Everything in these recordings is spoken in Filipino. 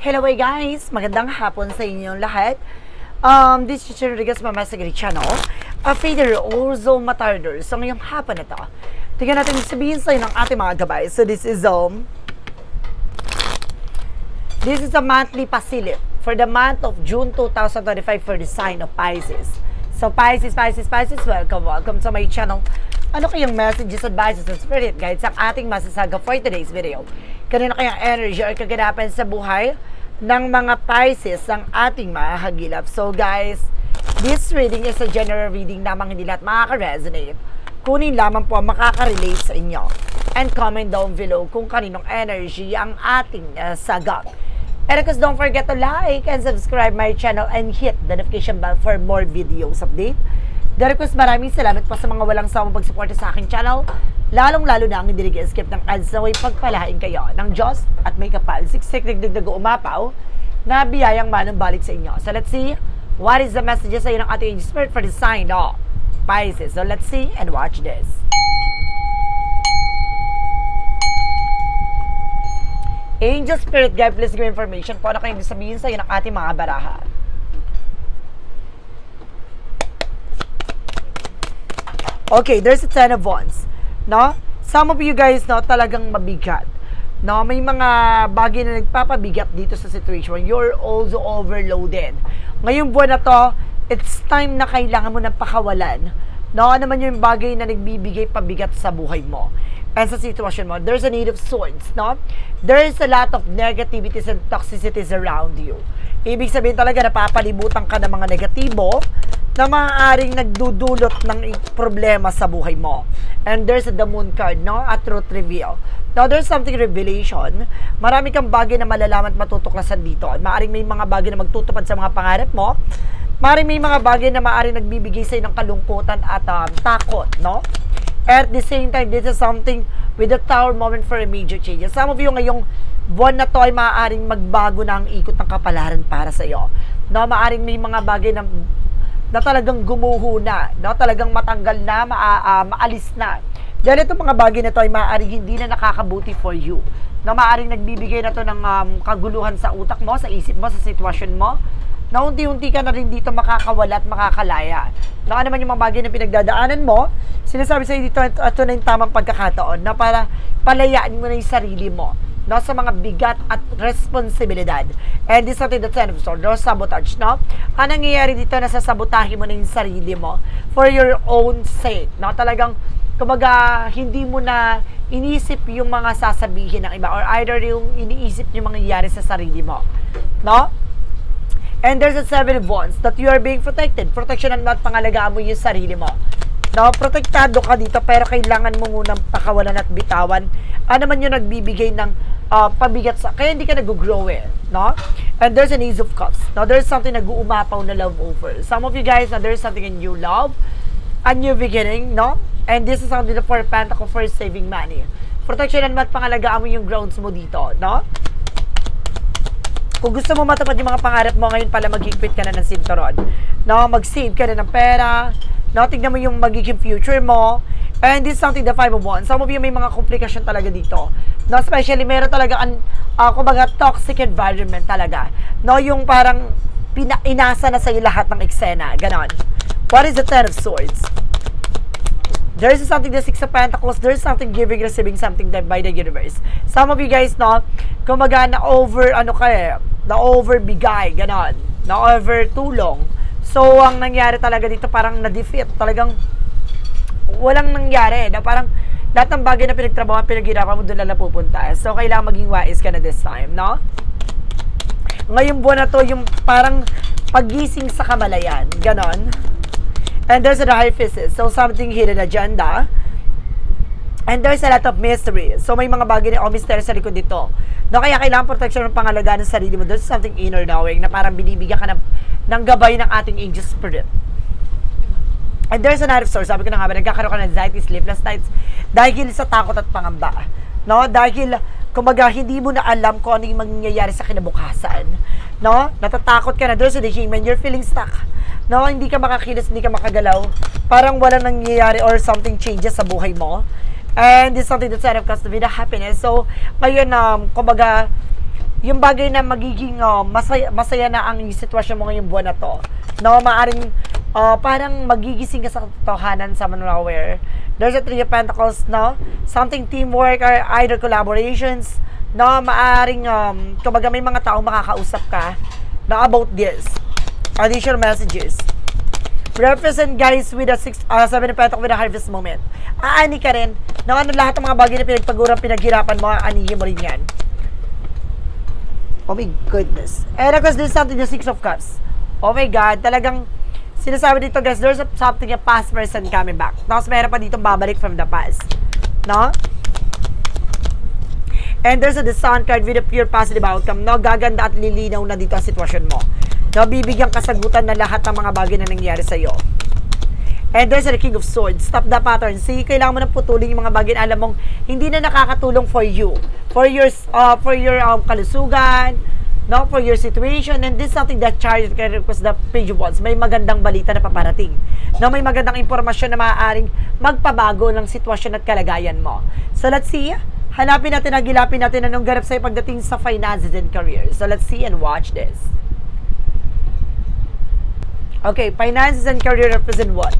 Hello guys! Magandang hapon sa inyong lahat. This is Rodriguez Mamasagri Channel. Fader Orzo Matarder. So ngayong hapon na to, tingnan natin sabihin sa'yo ng ating mga gabay. So this is a monthly pasilip for the month of June 2025 for the sign of Pisces. So Pisces, welcome to my channel. Ano kayang messages, advices, and spirit guides ang ating masasaga for today's video? Kanino kayang energy or kaganapan sa buhay ng mga Pisces ang ating mahagilap? So guys, this reading is a general reading lamang, hindi lahat makaka-resonate. Kunin lamang po ang makaka-relate sa inyo. And comment down below kung kaninong energy ang ating sagot. And of course, don't forget to like and subscribe my channel and hit the notification bell for more videos update. Request, maraming salamat po sa mga walang sawang pagsuporta sa aking channel, lalong-lalo na ang hindi nag-skip ng ads na way pagpalain kayo ng Diyos at may kapal, siksik, digdig, umapaw, na biyayang manang balik sa inyo. So let's see, what is the message sa iyo ng ating angel spirit for the sign of Pisces? So let's see and watch this. Angel spirit guide, please give me information po na kayong sabihin sa iyo ng ating mga baraha. Okay, there's a 10 of wands, no? Some of you guys, no, talagang mabigat, no? May mga bagay na nagpapabigat dito sa situation. You're also overloaded. Ngayong buwan na to, it's time na kailangan mo ng pakawalan, no? Ano man yung bagay na nagbibigay pabigat sa buhay mo and sa sitwasyon mo. There's a need of swords, no? There's a lot of negativities and toxicities around you. Ibig sabihin talaga, napapalibutan ka ng mga negatibo na maaaring nagdudulot ng problema sa buhay mo. And there's the moon card, no? A truth reveal. Now, there's something revelation. Marami kang bagay na malalaman at matutuklasan dito. Maaaring may mga bagay na magtutupad sa mga pangarap mo. Maaaring may mga bagay na maaaring nagbibigay sa'yo ng kalungkutan at takot, no? At the same time, this is something with a tower moment for a major change. Some of you ngayong buwan na to ay maaaring magbago na ang ikot ng kapalaran para sa iyo. No, maaaring may mga bagay na talagang gumuho na, no? Talagang matanggal na, maalis na. Dahil itong mga bagay na to ay maaaring hindi na nakakabuti for you. No, maaaring nagbibigay na to ng kaguluhan sa utak mo, sa isip mo, sa sitwasyon mo. Na unti-unti ka na rin dito makakawala at makakalaya. No, ano man yung mga bagay na pinagdadaanan mo, sinasabi sa'yo dito, ito na yung tamang pagkakataon na para palayaan mo na yung sarili mo, no, sa mga bigat at responsibilidad. And this is something that's end of sword, no, sabotage, no? Ang nangyayari dito, nasasabotahin mo na yung sarili mo for your own sake, no? Talagang, kumbaga, hindi mo na iniisip yung mga sasabihin ng iba or either yung iniisip yung mangyayari sa sarili mo, no? And there's a 7 of wands that you are being protected. Proteksyonan mo at pangalagaan mo yung sarili mo. No, protektado ka dito pero kailangan mo munang pakawalan at bitawan. Ano man yung nagbibigay ng pabigat sa... Kaya hindi ka nag-grow no? And there's an Ace of Cups. Now, there's something nag-uumapaw na love over. Some of you guys, there's something in new love, a new beginning, no? And this is something for Pentacle for saving money. Proteksyonan mo at pangalagaan mo yung grounds mo dito, no? Kung gusto mo matupad yung mga pangarap mo, ngayon pala mag-higpit ka na ng sinturon. No? Mag-save ka na ng pera. No? Tignan mo yung magiging future mo. And this is something the 5 of wands. Some of you may mga komplikasyon talaga dito. No? Especially, meron talaga kumbaga, toxic environment talaga. No? Yung parang inasa na sa'yo lahat ng eksena. Ganon. What is the 10 of swords? There is something, the 6 of Pentacles, there is something giving, receiving something by the universe. Some of you guys, no, kumbaga na-over bigay, ganon. Na-over tulong. So, ang nangyari talaga dito, parang na-defeat. Talagang walang nangyari. Na parang lahat ng bagay na pinagtrabaho, pinaghirapan mo, doon lang napupunta. So, kailangan maging wise ka na this time, no? Ngayong buwan na to, yung parang pagising sa kamalayan. Ganon. And there's a high physics, so something hidden agenda. And there's a lot of mystery. So may mga bagay na mystery sa likod dito. No, kaya kailangan protection ng pangalagaan ng sarili mo. There's something inner knowing na parang binibigyan ka ng gabay ng ating angel spirit. And there's another source. Sabi ko na nga ba, nagkakaroon ka ng anxiety, sleepless nights dahil sa takot at pangamba. No, dahil kumbaga hindi mo na alam kung ano yung mangyayari sa kinabukasan. No, natatakot ka na. There's a human, you're feeling stuck. No, hindi ka makakilos, hindi ka makagalaw. Parang walang nangyayari or something changes sa buhay mo. And this is something that's out of custody, the happiness. So, ngayon, kumbaga, yung bagay na magiging masaya na ang sitwasyon mo ngayong buwan na to. No, maaring parang magigising ka sa katotohanan sa nowhere. There's a Three of Pentacles, no? Something teamwork or either collaborations, no? Maaring, kumbaga may mga taong makakausap ka na about this. Additional messages. Represent guys with a Seven of Pentacles with a harvest moment. Aani ka rin. No, lahat ng mga bagay na pinagpaguran, pinaghirapan mo, aanihin mo rin yan. Oh my goodness. And of course, this is something, the Six of Cups. Oh my God, talagang sinasabi dito guys, there's something, a past person coming back. Tapos meron pa dito babalik from the past. No? And there's the Sun card with a pure positive outcome. No? Gaganda at lilinaw na dito ang sitwasyon mo. No? Bibigyan kasagutan na lahat ng mga bagay na nangyari sa'yo. And there's the King of Swords. Stop the pattern. See, kailangan mo nang putulin yung mga bagay na alam mong hindi na nakakatulong for you. For your kalusugan, no, for your situation, and this is something that Chariot can request the Page of Wands. May magandang balita na paparating. No, may magandang impormasyon na maaaring magpabago ng sitwasyon at kalagayan mo. So let's see. Hanapin natin, hagilapin natin anong ganap sa'yo pagdating sa finances and career. So let's see and watch this. Okay, finances and career represent what?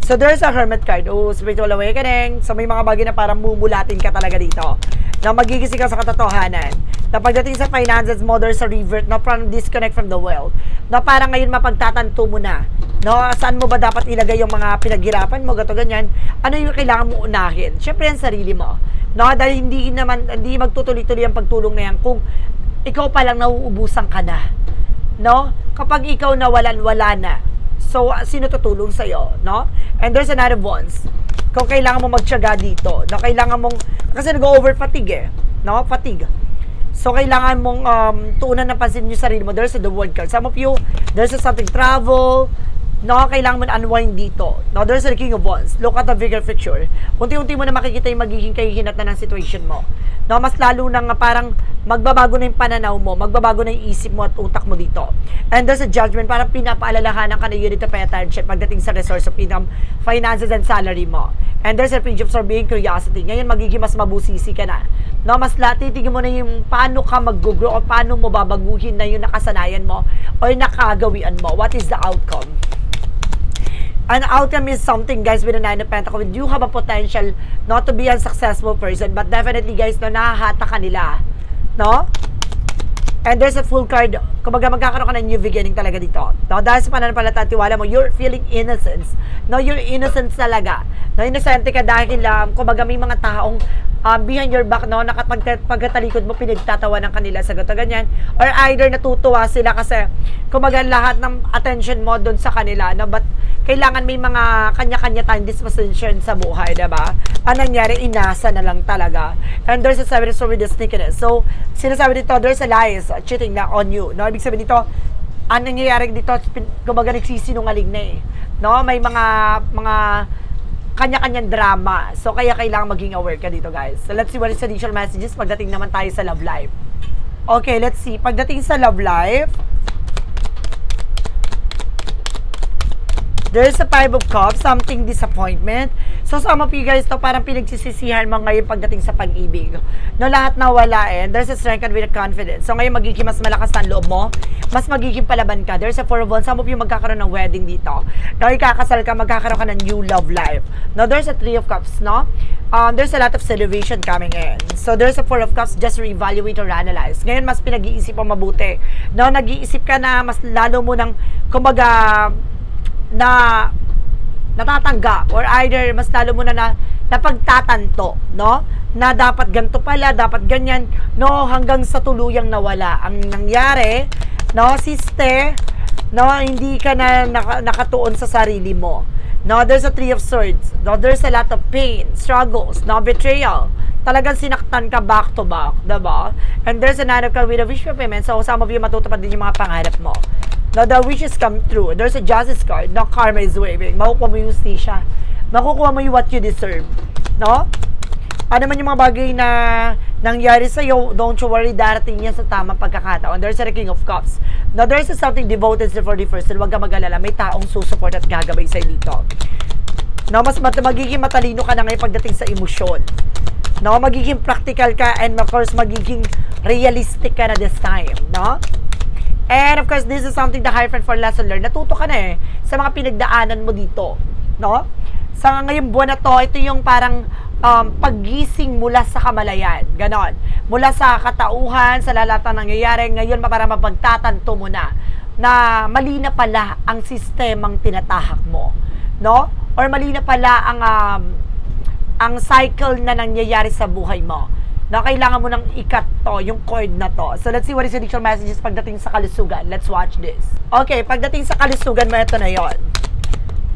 So there's a Hermit card. Oh, spiritual awakening. So may mga bagay na parang mumulatin ka talaga dito. Na magigising ka sa katotohanan. Na pagdating sa finances mo, there's a revert, no, from disconnect from the world. Na parang ngayon mapagtatanto mo na. No, saan mo ba dapat ilagay yung mga pinaghirapan mo, gato ganyan. Ano yung kailangan mo unahin? Syempre ang sarili mo. No, dahil hindi magtutuloy-tuloy ang pagtulong na yan kung ikaw pa lang nauubusan ka na. No? Kapag ikaw nawalan, wala na. So, sino tutulong sa'yo, no? And there's another ones. Kung kailangan mo magtiyaga dito, no? Kailangan mong, kasi nag-over fatigue no? Fatigue. So, kailangan mong tuunan ng pansin yung sarili mo. There's the word card. Some of you, there's something travel, no? Kailangan mo unwind dito. No? There's the King of Wands. Look at the bigger picture. Unti-unti mo na makikita yung magiging kahihinat na ng situation mo. No? Mas lalo nang parang magbabago na yung pananaw mo, magbabago na yung isip mo at utak mo dito. And there's a judgment, parang pinapaalalahanan ka na you need to pay attention pagdating sa resource of income, finances, and salary mo. And there's a page of being curiosity. Ngayon, magiging mas mabusisi ka na. No, mas titignan mo na yung paano ka mag-grow o paano mo babaguhin na yung nakasanayan mo o yung nakagawian mo. What is the outcome? An outcome is something, guys, with a Nine of Pentacles. You have a potential not to be a successful person, but definitely, guys, no, nahahata ka nila. No? And there's a full card. Kumbaga magkakaroon ka ng new beginning talaga dito. No? Dahil sa pananampalataya at tiwala mo, you're feeling innocence. No? You're innocent talaga. No? Innocent ka dahil kumbaga may mga taong behind your back, no, pagkatalikod mo, pinagtatawanan kanila sa gato ganyan. Or either natutuwa sila kasi kumbaga lahat ng attention mo doon sa kanila, no? But kailangan may mga kanya-kanya tayong disposition sa buhay, diba? Ang nangyari, inasa na lang talaga. And there's a seven of swords with the sneakiness. So, sinasabi dito, there's a lies, cheating na on you. No? Ibig sabihin dito, ang nangyayari dito, kumbaga nagsisinungaling na eh. No? May mga kanya-kanyang drama. So, kaya kailangan maging aware ka dito, guys. So, let's see what is additional messages pagdating naman tayo sa love life. Okay, let's see. Pagdating sa love life, there's a Five of Cups, something disappointment. So, some of you guys, to parang pinagsisisihan mo ngayon pagdating sa pag-ibig. No, lahat nawala eh. There's a strength with a confidence. So, ngayon magiging mas malakas ang loob mo. Mas magiging palaban ka. There's a Four of Wands. Some of you magkakaroon ng wedding dito. No, ikakasal ka, magkakaroon ka ng new love life. No, there's a Three of Cups, no? There's a lot of celebration coming in. So, there's a Four of Cups, just reevaluate or analyze. Ngayon, mas pinag-iisip mo mabuti. No, nag-iisip ka na mas lalo mo ng, kumbaga, na natatanggap or either mas lalo mo na napagtatanto, no? Na dapat ganito pala, dapat ganyan, no? Hanggang sa tuluyang nawala. Ang nangyari, no, siste, no, hindi ka na nakatuon sa sarili mo. No, there's a Three of Swords. No, there's a lot of pain, struggles, no, betrayal. Talagang sinaktan ka back to back, diba? And there's a Nine of Cups with a wish fulfillment. So, some of you matutupad din yung mga pangarap mo. No, the wishes come true. There's a Justice card. No, karma is waving. Makukuha mo yung justisya. Makukuha mo yung what you deserve. No? Ano man yung mga bagay na nangyari sa'yo, don't you worry, darating yan sa tamang pagkakataon. There's a King of Cups. No, there's a something devoted for the person. Huwag ka mag-alala. May taong susupport at gagabay sa'yo dito. No, mas magiging matalino ka na ngayon pagdating sa emosyon. No, magiging practical ka and of course magiging realistic ka na this time, no? And of course, this is something the Hierophant for lesson learned. Natuto ka na sa mga pinagdaanan mo dito, no? Sa ngayong buwan na to, ito yung parang paggising mula sa kamalayan. Ganon. Mula sa katauhan, sa lahat ng nangyayari, ngayon para mapagtatanto mo na mali na pala ang sistemang tinatahak mo, no? Or mali na pala ang cycle na nangyayari sa buhay mo. Na kailangan mo nang ikat to, yung cord na to. So, let's see what is the additional messages pagdating sa kalusugan. Let's watch this. Okay, pagdating sa kalusugan mo, ito na yon.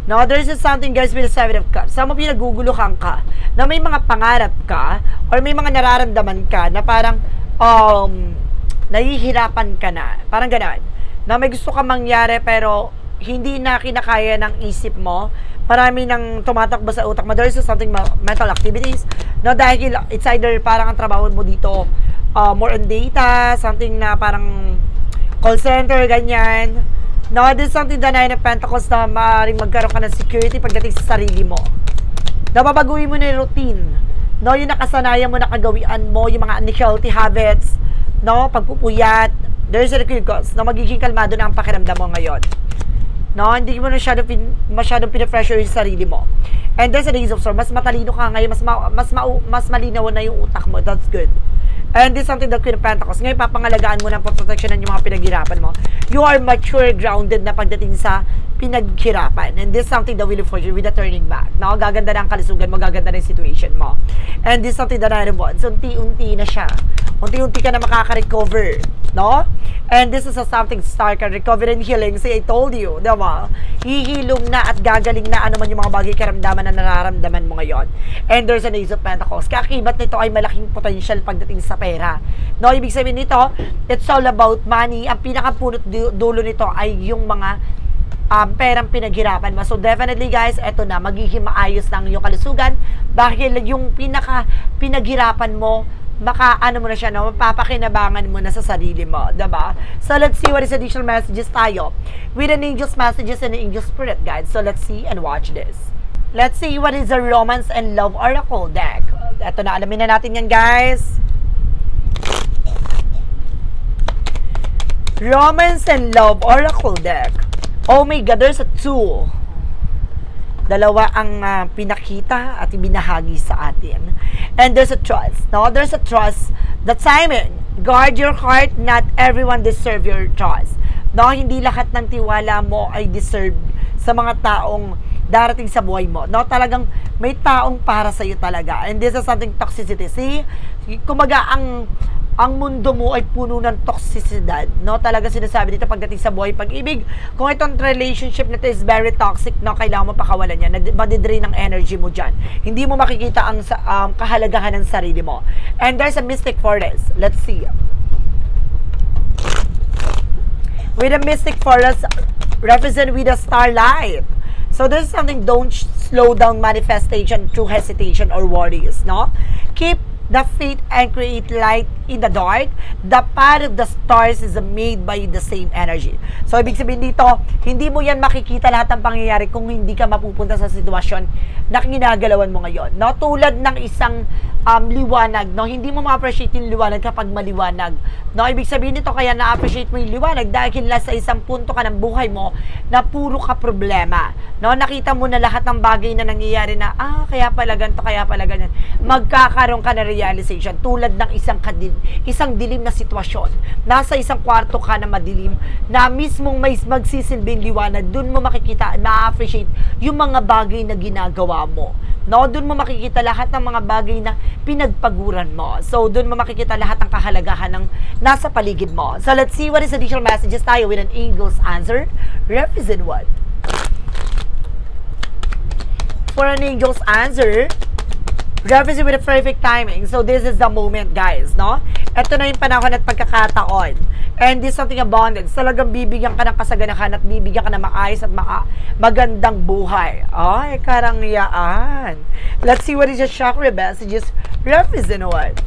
No, there's something, guys, with the 7 of Cups. Some of you naguguluhan ka, na may mga pangarap ka, or may mga nararamdaman ka, na parang, nahihirapan ka na. Parang gano'n. Na may gusto ka mangyari, pero hindi na kinakaya ng isip mo. Marami nang tumatakbo sa utak mo. There is something mental activities. No, dahil it's either parang ang trabaho mo dito more on data, something na parang call center, ganyan. No, this is something the 9 of Pentacles na maaaring magkaroon ka ng security pagdating sa sarili mo. Nababaguhin mo na yung routine. No, yung nakasanayan mo, nakagawian mo, yung mga unhealthy habits, no, pagpupuyat. There is a cause na magiging kalmado na ang pakiramdam mo ngayon. No, hindi mo na masyadong pina-pressure yung sarili mo. And there's a Ace of Swords, mas matalino ka ngayon, mas malinaw na yung utak mo. That's good. And this is something that Queen of Pentacles. Ngayon, papangalagaan mo ng proteksyonan yung mga pinaghirapan mo. You are mature, grounded na pagdating sa pinaghirapan. And this is something that will look for you with a turning back. No? Gaganda na ang kalusugan mo, gaganda na yung situation mo. And this is something that I want. So, unti-unti na siya. Unti-unti ka na makaka-recover. No? And this is something start ka, recovery and healing. See, I told you, diba? Hihilom na at gagaling na ano man yung mga bagay karamdaman na nararamdaman mo ngayon. And there's an Ace of Pentacles. Kakibat nito ay malaking potential pagdating sa pera. No, ibig sabihin nito, it's all about money. Ang pinakapunot dulo nito ay yung mga perang pinaghirapan mo. So definitely guys, eto na, magiging maayos ng iyong kalusugan dahil yung pinaghirapan mo, ano mo na siya, no? Mapapakinabangan mo na sa sarili mo, diba? So, let's see what is additional messages tayo with an angel's messages and an angel's spirit guide. So, let's see and watch this. Let's see what is the romance and love oracle deck. Ito na, alamin na natin yan, guys. Romance and love oracle deck. Oh my God, there's a 2. Dalawa ang pinakita at ibinahagi sa atin. And there's a trust. No? There's a trust. The timing. Guard your heart. Not everyone deserve your trust. No? Hindi lahat ng tiwala mo ay deserve sa mga taong darating sa buhay mo. No? Talagang may taong para sa iyo talaga. And this is something toxicity. See? Kumaga ang mundo mo ay puno ng toxicidad, no? Talaga sinasabi dito pagdating sa buhay pag-ibig, kung itong relationship na ito is very toxic, no? Kailangan mo pakawalan yan, madidrain ang energy mo dyan. Hindi mo makikita ang kahalagahan ng sarili mo. And there's a mystic forest. Let's see. With a mystic forest, represent with a starlight. So there's something, don't slow down manifestation through hesitation or worries, no? Keep the faith and create light in the dark. The path of the stars is made by the same energy. So, ibig sabihin dito, hindi mo yan makikita lahat ng pangyayari kung hindi ka mapupunta sa sitwasyon na ginagalawan mo ngayon. No? Tulad ng isang liwanag, no? Hindi mo ma-appreciate yung liwanag kapag maliwanag. No? Ibig sabihin nito, kaya na-appreciate mo yung liwanag dahil sa isang punto ka ng buhay mo na puro ka problema. No? Nakita mo na lahat ng bagay na nangyayari na, kaya pala ganito, kaya pala ganyan. Magkakaroon ka na realization tulad ng isang dilim na sitwasyon. Nasa isang kwarto ka na madilim na mismong may magsisilbing liwanag, dun mo makikita, ma-appreciate yung mga bagay na ginagawa mo. No, dun mo makikita lahat ng mga bagay na pinagpaguran mo. So, dun mo makikita lahat ng kahalagahan ng nasa paligid mo. So, let's see what is additional messages tayo with an angel's answer. Represent what? For an angel's answer, represent with a perfect timing. So, this is the moment, guys, no? Ito na yung panahon at pagkakataon. And this is something abundance. Talagang bibigyan ka ng kasaganahan at bibigyan ka ng maayos at magandang buhay. Ay, karangyaan. Let's see what is your chakra messages. Represent what?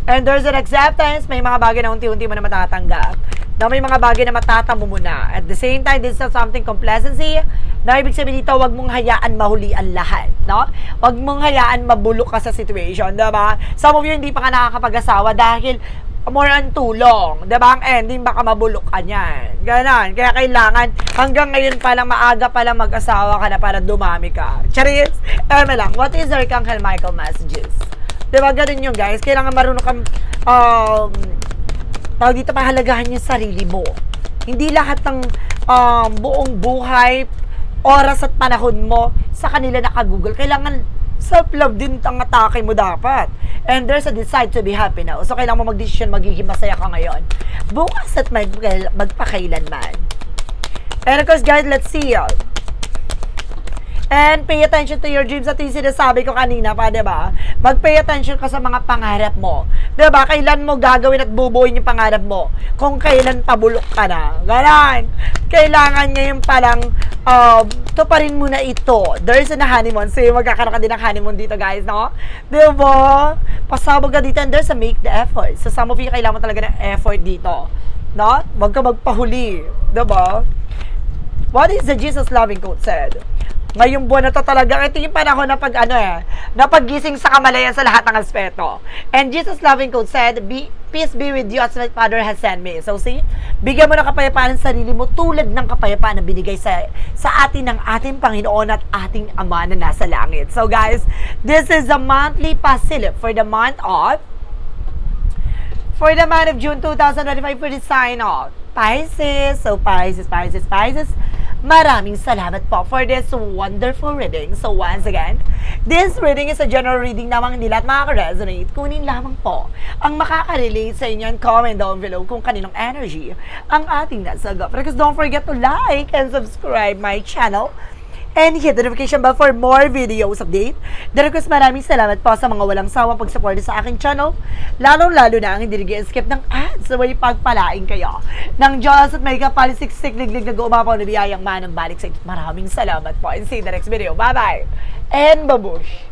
And there's an acceptance. May mga bagay na unti-unti mo na matatanggap. Na may mga bagay na matatamo mo na. At the same time, this is something complacency. Na ibig sabihin dito, huwag mong hayaan mahuli ang lahat. No? Huwag mong hayaan mabulok ka sa situation. Diba? Some of you hindi pa ka nakakapag-asawa dahil more on tulong. Diba? Ang ending, baka mabulok ka niyan. Ganon. Kaya kailangan, hanggang ngayon pa lang, maaga pa lang mag-asawa ka na para dumami ka. Charis? Lang, what is Archangel Michael messages? Diba? Ganon yun, guys. Kailangan marunong kang, tawag dito, pahalagahan yung sarili mo. Hindi lahat ng buong buhay, oras at panahon mo sa kanila nakagoogle. Kailangan self-love din ang atake mo dapat. And there's a decide to be happy now. So, kailangan mo mag-decision, magiging masaya ka ngayon. Bukas at magpakailanman. And of course, guys, let's see you. And pay attention to your dreams. At yung sinasabi ko kanina pa, diba? Mag-pay attention ka sa mga pangarap mo. Diba? Kailan mo gagawin at bubuin yung pangarap mo? Kung kailan pabulok ka na. Ganon. Kailangan ngayon palang tuparin mo na ito. There's a honeymoon. So, magkakaroon ka din ng honeymoon dito, guys, no? Diba? Pasabog ka dito and there's a make the effort. So, some of you, kailangan mo talaga ng effort dito. No? Huwag ka magpahuli. Diba? What is the Jesus loving quote said? Ngayong buwan na to talaga, ito yung panahon na napaggising sa kamalayan sa lahat ng aspeto. And Jesus loving quote said, peace be with you as my Father has sent me. So see, bigyan mo ng kapayapaan sa sarili mo tulad ng kapayapaan na binigay sa atin ng ating Panginoon at ating Ama na nasa langit. So guys, this is a monthly pasilip for the month of June 2025 for the sign of Pisces. So Pisces. Maraming salamat po for this wonderful reading. So once again, this reading is a general reading lamang, hindi lahat makaka-resonate. Kunin lamang po ang makaka-relate sa inyo and comment down below kung kaninong energy ang ating nasagap. Because don't forget to like and subscribe my channel and hit the notification bell for more videos update. Request, maraming salamat po sa mga walang sawang pagsuporta sa aking channel. Lalo-lalo na ang hindi nag-skip ng ads. So, may pagpalain kayo ng Diyos at may kapalisiksik, liglig na gumapaw na biyayang manang balik sa inyo. Maraming salamat po and see you in the next video. Bye-bye and babush!